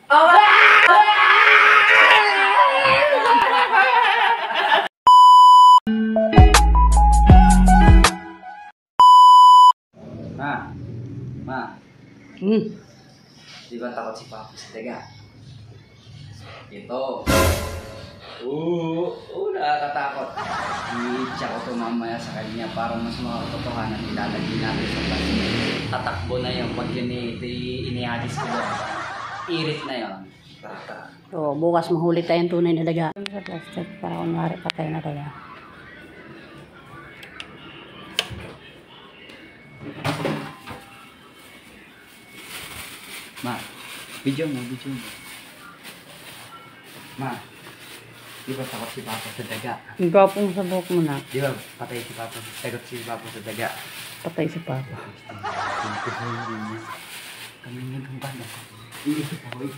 Ma. Di ba takot si Papa sa daga? Ito. Nakakatakot. I-check ko ito mamaya sa kanya para mas makatotohanan. Ilalagay natin sa plastic. Tatakbo na yung pag yun inihagis ko doon. Irit na yun. Tara. So, bukas mahuli tayong tunay na daga. Sa plastic para kunwari patay na daga. Ma, video mo. Ma, di ba takot si Papa sa daga? Ang gwapo mo sa buhok mo na. Di ba patay si Papa, takot si Papa sa daga? Patay si Papa. Kami naging banda. Iisip ako.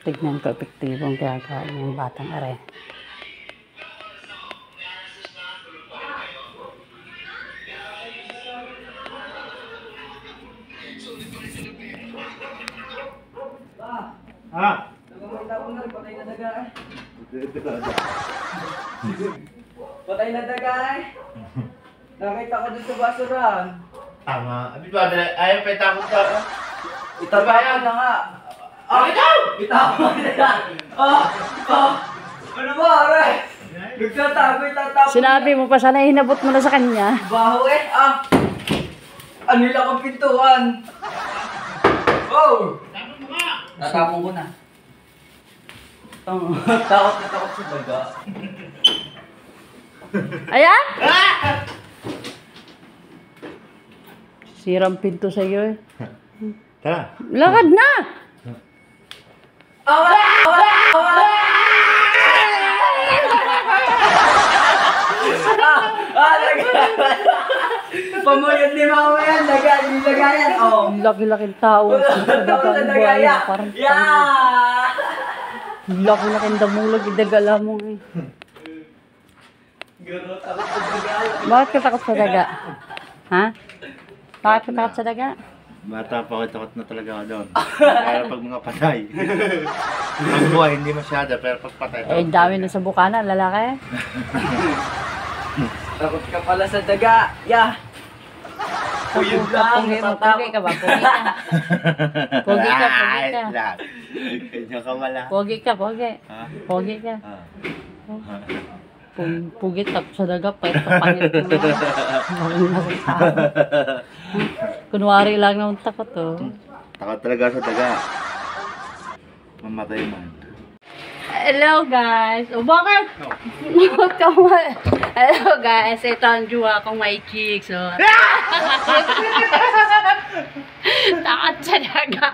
Tignan ko epektibong gagawa yung batang are. Patay na daga eh. Patay na daga eh. Nakita ko doon sa basurahan. Tama. Abi ba, ayaw pa takot ka. Itabayan na nga. Itabayan na. Ano ba, aray? Nagtatago. Sinabi mo pa sana hinabot mo na sa kanya. Baho eh, Ano lang ang pintuan? Oh! Natapon ko na. Takot na takot sa daga. Ayan! Sirang pinto sa iyo eh. Tara. Lakad na! Pamuyot ni mama yan, lagayan. Oh. Ang laki-laking tao. Takot sa daga yan. Parang Yeah! ang laki-laking damulag. Idagala mo eh. Takot sa daga. Bakit ka takot sa daga? Ha? Bakit ka takot sa daga? Bata pa ako, takot na talaga ako doon. Kaya pag mga patay. Ang buhay, hindi masyado, pero pag patay. Eh, dami na sa bukana, lalaki. Takot ka pala sa daga. Yeah! Puyod lang, Pogi ka ba? Pogi ka. Kanya ka wala. Pogi ka. Pogi ka. Pugit ako sa daga, pahit kapangit mo. Making tao. Kunwari lang naman takot oh. Takot talaga sa daga. Mamatay man. Hello guys! O bakit? Hello guys! Ito ang jowa kong may chicks. Oh. Takot sa daga.